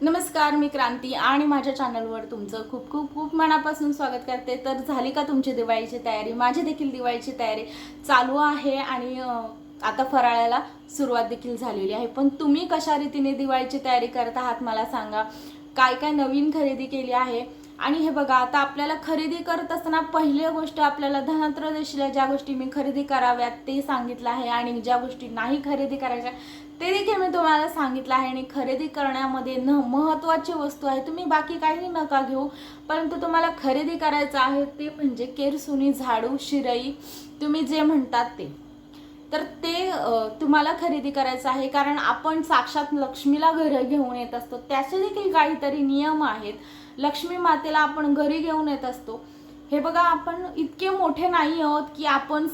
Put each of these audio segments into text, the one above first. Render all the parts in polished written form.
नमस्कार, मी क्रांती आणि माझ्या चॅनलवर तुमचं खूप खूप खूप मनापासून स्वागत करते। तर झाली का तुमची दिवाळीची तयारी? माझी देखील दिवाळीची तयारी चालू आहे आणि आता फराळाला सुरुवात देखील झालेली आहे। पण तुम्ही कशा रीतीने दिवाळीची तयारी करत आहात मला सांगा। काय काय नवीन खरेदी केली आहे? आणि हे बघा, आता आपल्याला खरेदी करत असताना पहिली गोष्ट आपल्याला धनत्रयोदशीला ज्या गोष्टी मी खरेदी कराव्यात ते सांगितलं आहे आणि ज्या गोष्टी नाही खरेदी करायच्या ते देखील मी तुम्हाला सांगितलं आहे। आणि खरेदी करण्यामध्ये महत्त्वाची वस्तू आहे, तुम्ही बाकी काही नका घेऊ, परंतु तुम्हाला खरेदी करायचं आहे ते म्हणजे केरसुनी, झाडू, शिरई, तुम्ही जे म्हणतात ते। तर ते तुम्हाला खरेदी करायचं आहे, कारण आपण साक्षात लक्ष्मीला घरी घेऊन येत असतो, त्याचे देखील काहीतरी नियम आहेत। लक्ष्मी मातेला आपण घरी घेऊन येत असतो। हे बघा, आपण इतके मोठे नाही आहोत की आपण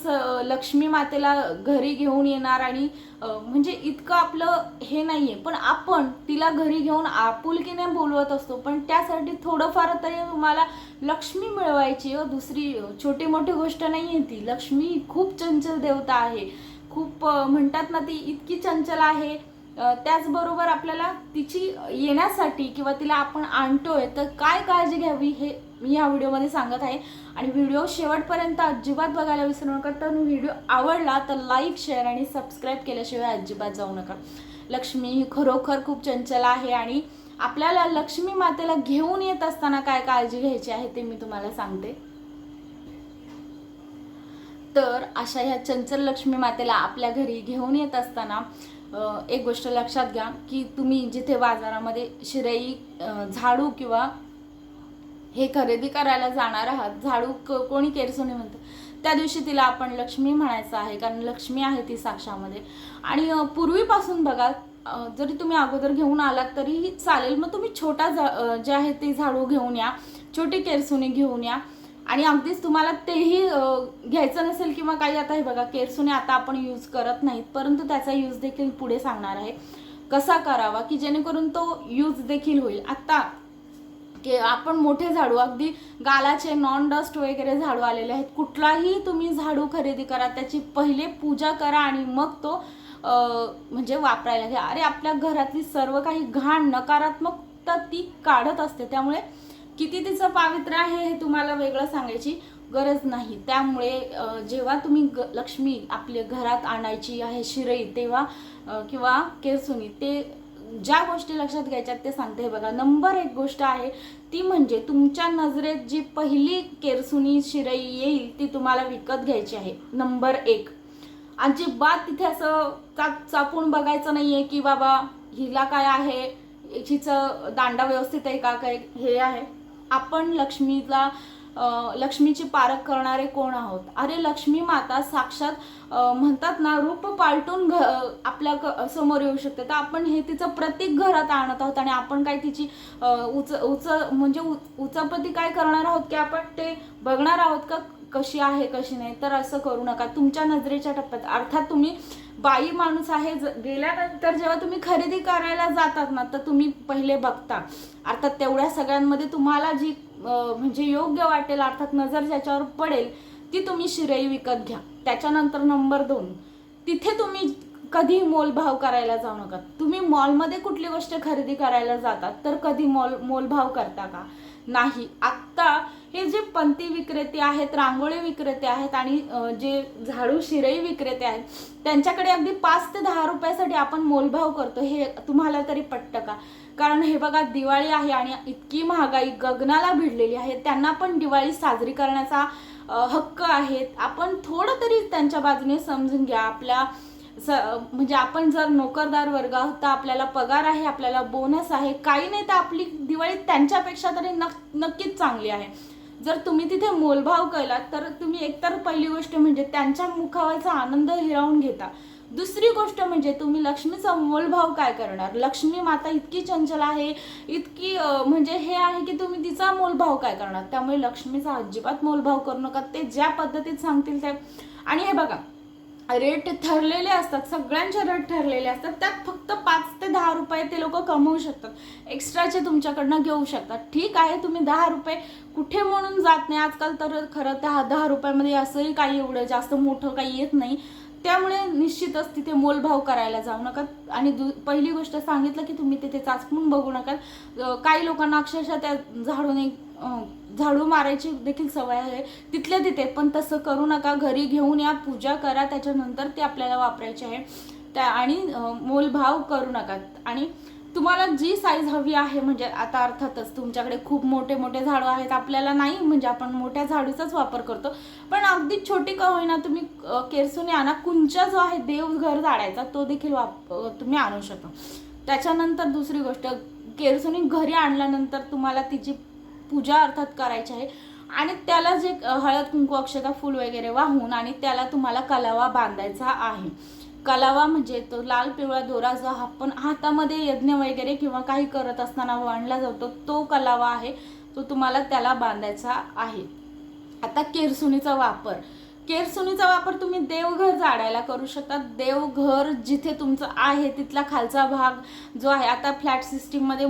लक्ष्मी मातेला घरी घेऊन येणार आणि म्हणजे इतकं आपलं हे नाहीये, पण आपण तिला घरी घेऊन आपुलकीने बोलवत असतो। पण त्यासाठी थोडंफार तरी तुम्हाला लक्ष्मी मिळवायची, दुसरी छोटी मोठी गोष्ट नाहीये ती। लक्ष्मी खूप चंचल देवता आहे, खूप म्हणतात ना, ती इतकी चंचल आहे। त्याचबरोबर आपल्याला तिची येण्यासाठी किंवा तिला आपण आणतोय तर काय काळजी घ्यावी हे मी या व्हिडिओमध्ये सांगत आहे। आणि व्हिडिओ शेवटपर्यंत अजिबात बघायला विसरू नका। तर व्हिडिओ आवडला तर लाईक, शेअर आणि सबस्क्राईब केल्याशिवाय अजिबात जाऊ नका। लक्ष्मी ही खरोखर खूप चंचल आहे आणि आपल्याला लक्ष्मी मातेला घेऊन येत असताना काय काळजी घ्यायची आहे ते मी तुम्हाला सांगते। तर अशा ह्या चंचल लक्ष्मी मातेला आपल्या घरी घेऊन येत असताना एक गोष्ट लक्षात घ्या की तुम्ही जिथे बाजारामध्ये शिरई, झाडू किंवा हे खरेदी करायला जाणार आहात, झाडू कोणी केरसुनी म्हणतं, त्या दिवशी तिला आपण लक्ष्मी म्हणायचं आहे, कारण लक्ष्मी आहे ती साक्षामध्ये। आणि पूर्वीपासून बघा, जरी तुम्ही अगोदर घेऊन आलात तरीही चालेल, मग तुम्ही छोटा जे आहे ते झाडू घेऊन या, छोटी केरसुनी घेऊन या। आणि अगदीच तुम्हाला तेही घ्यायचं नसेल किंवा काही, आता हे बघा, केरसुनी आता आपण यूज करत नाहीत, परंतु त्याचा यूज देखील पुढे सांगणार आहे कसा करावा की जेणेकरून तो यूज देखील होईल। आता की आपण मोठे झाडू, अगदी गालाचे नॉन डस्ट वगैरे झाडू आलेले आहेत, कुठलाही तुम्ही झाडू खरेदी करा, त्याची पहिले पूजा करा आणि मग तो म्हणजे वापरायला घ्या। अरे, आपल्या घरातली सर्व काही घाण, नकारात्मकता ती काढत असते, त्यामुळे किती तिचं पावित्र्य आहे हे तुम्हाला वेगळं सांगायची गरज नाही। त्यामुळे जेव्हा तुम्ही लक्ष्मी आपल्या घरात आणायची आहे शिरई तेव्हा किंवा केरसुनी, ते ज्या गोष्टी लक्षात घ्यायच्यात ते सांगते। बघा, नंबर 1 गोष्ट आहे ती म्हणजे तुमच्या नजरेत जी पहिली केरसुनी, शिरई येईल ती तुम्हाला विकत घ्यायची आहे। नंबर 1, अजिबात तिथे असं चापून बघायचं नाहीये की बाबा हिला काय आहे, हिचं दांडा व्यवस्थित आहे का, काय हे आहे। आपण लक्ष्मीची पारख करणारे कोण आहोत? अरे, लक्ष्मी माता साक्षात म्हणतात ना, रूप पालटून आपल्या समोर येऊ शकते। तर आपण हे तिचं प्रतीक घरात आणत आहोत आणि आपण काय तिची उचापती काय करणार आहोत की आपण ते बघणार आहोत का कशी आहे कशी नाही? तर असं करू नका तुमच्या नजरेच्या टप्प्यात। अर्थात तुम्ही बाई माणूस आहे, गेल्यानंतर जेव्हा तुम्ही खरेदी करायला जातात ना, तर तुम्ही पहिले बघता, अर्थात तेवढ्या सगळ्यांमध्ये तुम्हाला जी म्हणजे योग्य वाटेल, अर्थात नजर ज्याच्यावर पडेल ती तुम्ही शिरई विकत घ्या। त्याच्यानंतर नंबर 2, तिथे तुम्ही कधी मोलभाव करायला जाऊ नका। तुम्ही मॉलमध्ये कुठली गोष्ट खरेदी करायला जातात तर कधी मोलभाव करता का? नाही। आत्ता हे जे पंती विक्रेते आहेत, रांगोळी विक्रेते आहेत आणि जे झाडू, शिरई विक्रेते आहेत, त्यांच्याकडे अगदी 5 ते 10 रुपयासाठी आपण मोलभाव करतो, हे तुम्हाला तरी पटतं का? कारण हे बघा, दिवाळी आहे आणि इतकी महागाई गगनाला भिडलेली आहे, त्यांना पण दिवाळी साजरी करण्याचा हक्क आहे। आपण थोडं तरी त्यांच्या बाजूने समजून घ्या। आपल्या म्हणजे आपण जर नोकरदार वर्ग आहोत तर आपल्याला पगार आहे, आपल्याला बोनस आहे, काही नाही तर आपली दिवाळी त्यांच्यापेक्षा तरी नक्कीच चांगली आहे। जर तुम्ही तिथे मोलभाव केलात तर तुम्ही एकतर पहिली गोष्ट म्हणजे त्यांच्या मुखावरचा आनंद हिरावून घेता, दुसरी गोष्ट म्हणजे तुम्ही लक्ष्मीचा मोलभाव काय करणार? लक्ष्मी माता इतकी चंचल आहे, इतकी म्हणजे हे आहे की तुम्ही तिचा मोलभाव काय करणार? त्यामुळे लक्ष्मीचा अजिबात मोलभाव करू नका, ते ज्या पद्धतीत सांगतील त्या। आणि हे बघा, रेट ठरलेले असतात, सगळ्यांचे रेट ठरलेले असतात, त्यात फक्त 5 ते 10 रुपये ते लोक कमवू शकतात, एक्स्ट्राचे तुमच्याकडनं घेऊ शकतात। ठीक आहे, तुम्ही 10 रुपये कुठे म्हणून जात नाही आजकाल, तर खरं त्या 10 रुपयामध्ये असंही काही एवढं जास्त मोठं काही येत नाही, त्यामुळे निश्चितच तिथे मोलभाव करायला जाऊ नका. आणि पहिली गोष्ट सांगितलं की तुम्ही तिथे चाचपून बघू नका. काही लोकांना अक्षरशः त्या झाडू मारायची देखील सवय आहे तिथल्या तिथे, पण तसं करू नका. घरी घेऊन या, पूजा करा, त्याच्यानंतर ते आपल्याला वापरायचे आहे. आणि मोलभाव करू नका. आणि तुम्हाला जी साईज हवी आहे, म्हणजे आता अर्थातच तुमच्याकडे खूप मोठे मोठे झाडू आहेत, आपल्याला नाही, म्हणजे आपण मोठ्या झाडूचाच वापर करतो, पण अगदी छोटी का होईना तुम्ही केरसुणी आणा. कुंचा जो आहे देवघर झाडायचा तो देखील तुम्ही आणू शकता. त्याच्यानंतर दुसरी गोष्ट, केरसुणी घरी आणल्यानंतर तुम्हाला तिची पूजा अर्थात करायची आहे. आणि त्याला जे हळद कुंकू अक्षता फूल वगैरे वाहून आणि त्याला तुम्हाला कलावा बांधायचा आहे. कलावा म्हणजे तो लाल पिवळा दोरा जो आपण हातामध्ये यज्ञ वगैरे किंवा काही करत असताना बांधला जातो तो कलावा आहे, तो तुम्हाला त्याला बांधायचा आहे. आता केरसुणीचा वापर तुम्ही देवघर झाडायला करू शकता. देवघर जिथे तुमचं आहे तिथला खालचा भाग जो आहे, आता फ्लॅट सिस्टीममध्ये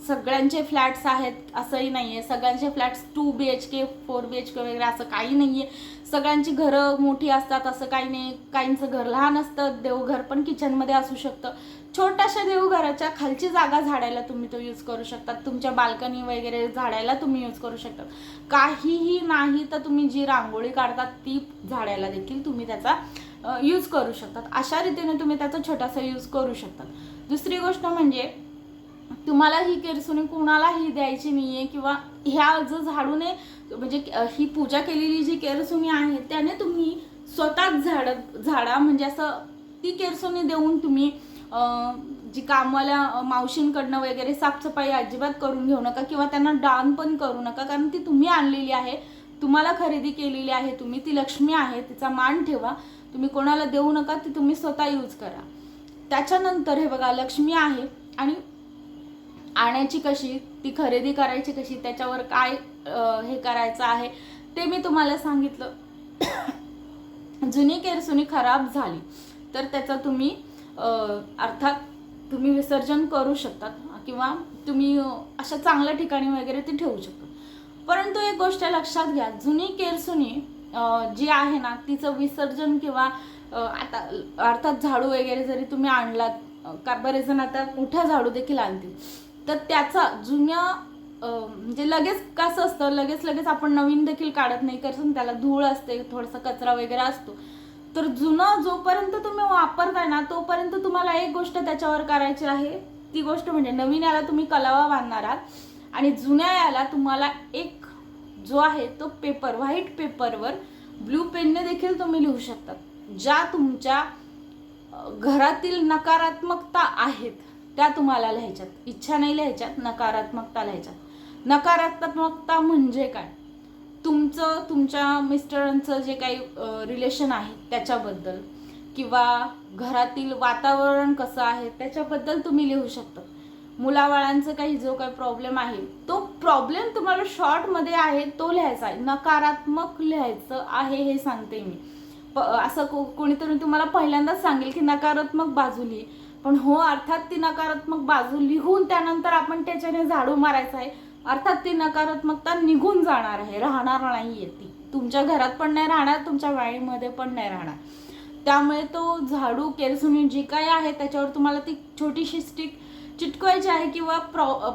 सगळ्यांचे फ्लॅट्स आहेत असंही नाही आहे. सगळ्यांचे फ्लॅट्स 2 BHK 4 BHK वगैरे असं काही नाही आहे. सगळ्यांची घरं मोठी असतात असं काही नाही. काहींचं घर लहान असतं. देवघर पण किचनमध्ये असू शकतं. छोट्याशा देवघराच्या खालची जागा झाडायला तुम्ही तो यूज करू शकता. तुमच्या बाल्कनी वगैरे झाडायला तुम्ही यूज करू शकता. काहीही नाही तर तुम्ही जी रांगोळी काढतात ती झाडायला देखील तुम्ही त्याचा यूज करू शकतात. अशा रीतीने तुम्ही त्याचा छोटासा यूज करू शकता. दुसरी गोष्ट म्हणजे तुम्हाला ही केरसुणी कुणालाही द्यायची नाही आहे, किंवा ह्या जो झाडूने म्हणजे ही पूजा केलेली जी केरसुणी आहे त्याने तुम्ही स्वतःच झाडा. म्हणजे असं ती केरसुणी देऊन तुम्ही जी कामवाल्या मावशींकडनं वगैरे साफसफाई अजिबात करून घेऊ नका, किंवा त्यांना दान पण करू नका, कारण ती तुम्ही आणलेली आहे, तुम्हाला खरेदी केलेली आहे तुम्ही. ती लक्ष्मी आहे, तिचा मान ठेवा. तुम्ही कोणाला देऊ नका, ती तुम्ही स्वतः यूज करा. त्याच्यानंतर हे बघा, लक्ष्मी आहे आणि आणायची कशी, ती खरेदी करायची कशी, त्याच्यावर काय हे करायचं आहे ते मी तुम्हाला सांगितलं. जुनी केरसुणी खराब झाली तर त्याचा तुम्ही अर्थात तुम्ही विसर्जन करू शकतात, किंवा तुम्ही अशा चांगल्या ठिकाणी वगैरे ती ठेवू शकता. परंतु एक गोष्ट लक्षात घ्या, जुनी केरसुणी जी आहे ना तिचं विसर्जन किंवा आता अर्थात झाडू वगैरे जरी तुम्ही आणलात, का बरेच जण आता मोठा झाडू देखील आणतील, तर त्याचा जुन्या म्हणजे लगेच कसं असतं, लगेच आपण नवीन देखील काढत नाही, कारण त्याला धूळ असते, थोडासा कचरा वगैरे असतो. तर जुनं जोपर्यंत तुम्ही वापरताय ना तोपर्यंत तुम्हाला एक गोष्ट त्याच्यावर करायची आहे. ती गोष्ट म्हणजे नवीन याला तुम्ही कलावा बांधणार आहात आणि जुन्या याला तुम्हाला एक जो आहे तो पेपर, व्हाईट पेपरवर ब्लू पेनने देखील तुम्ही लिहू शकता. ज्या तुमच्या घरातील नकारात्मकता आहेत त्या तुम्हाला लिहायच्यात. इच्छा नाही लिहायच्यात, नकारात्मकता लिहायच्यात. नकारात्मकता म्हणजे काय, तुमच्या मिस्टरांचं जे काही रिलेशन आहे त्याच्याबद्दल, किंवा घरातील वातावरण कसं आहे त्याच्याबद्दल तुम्ही लिहू शकता. मुलाबाळांचं काही जो काही प्रॉब्लेम आहे तो प्रॉब्लेम तुम्हाला शॉर्टमध्ये आहे तो लिहायचा आहे, नकारात्मक लिहायचं आहे हे सांगते मी. असं कोणीतरी तुम्हाला पहिल्यांदाच सांगेल की नकारात्मक बाजू लिही, पण हो अर्थात ती नकारात्मक बाजू लिहून त्यानंतर आपण त्याच्याने झाडू मारायचं आहे. अर्थात ती नकारात्मकता निघून जाणार आहे, राहणार नाहीये. ती तुमच्या घरात पण नाही राहणार, तुमच्या वाडीमध्ये पण नाही राहणार. त्यामुळे तो झाडू केरसुणी जी काय आहे त्याच्यावर तुम्हाला ती छोटीशी स्टिक चिटकवायची आहे, किंवा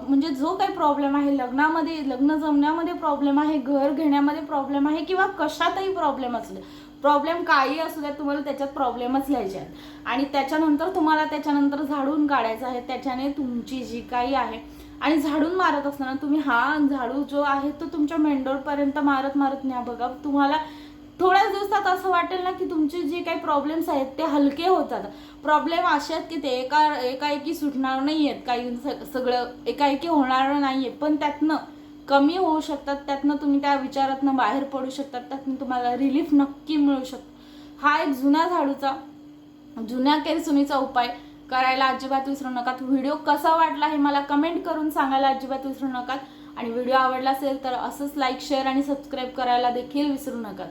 म्हणजे जो काही प्रॉब्लेम आहे, लग्न जमण्यामध्ये प्रॉब्लेम आहे, घर घेण्यामध्ये प्रॉब्लेम आहे, किंवा कशातही प्रॉब्लेम असले, प्रॉब्लेम काही असू द्या, तुम्हाला त्याच्यात प्रॉब्लेमच लिहायचे आहेत. आणि त्याच्यानंतर झाडून काढायचं आहे त्याच्याने तुमची जी काही आहे. आणि झाडून मारत असताना तुम्ही हा झाडू जो आहे तो तुमच्या मेंढोरपर्यंत मारत न्या. बघा, तुम्हाला थोड्याच दिवसात असं वाटेल ना की तुमचे जे काही प्रॉब्लेम्स आहेत ते हलके होत जातात. प्रॉब्लेम असे आहेत की ते एकाएकी सुटणार नाही आहेत, काही सगळं एकाएकी होणार नाही आहे, पण त्यातनं कमी होऊ शकतात, त्यातनं तुम्ही त्या विचारातनं बाहेर पडू शकतात, त्यातनं तुम्हाला रिलीफ नक्की मिळू शकतो. हा एक जुन्या केरसुणीचा उपाय करायला अजिबात विसरू नका. व्हिडिओ कसा वाटला हे मला कमेंट करून सांगायला अजिबात विसरू नका. आणि व्हिडिओ आवडला असेल तर असंच लाईक, शेअर आणि सबस्क्राईब करायला देखील विसरू नका.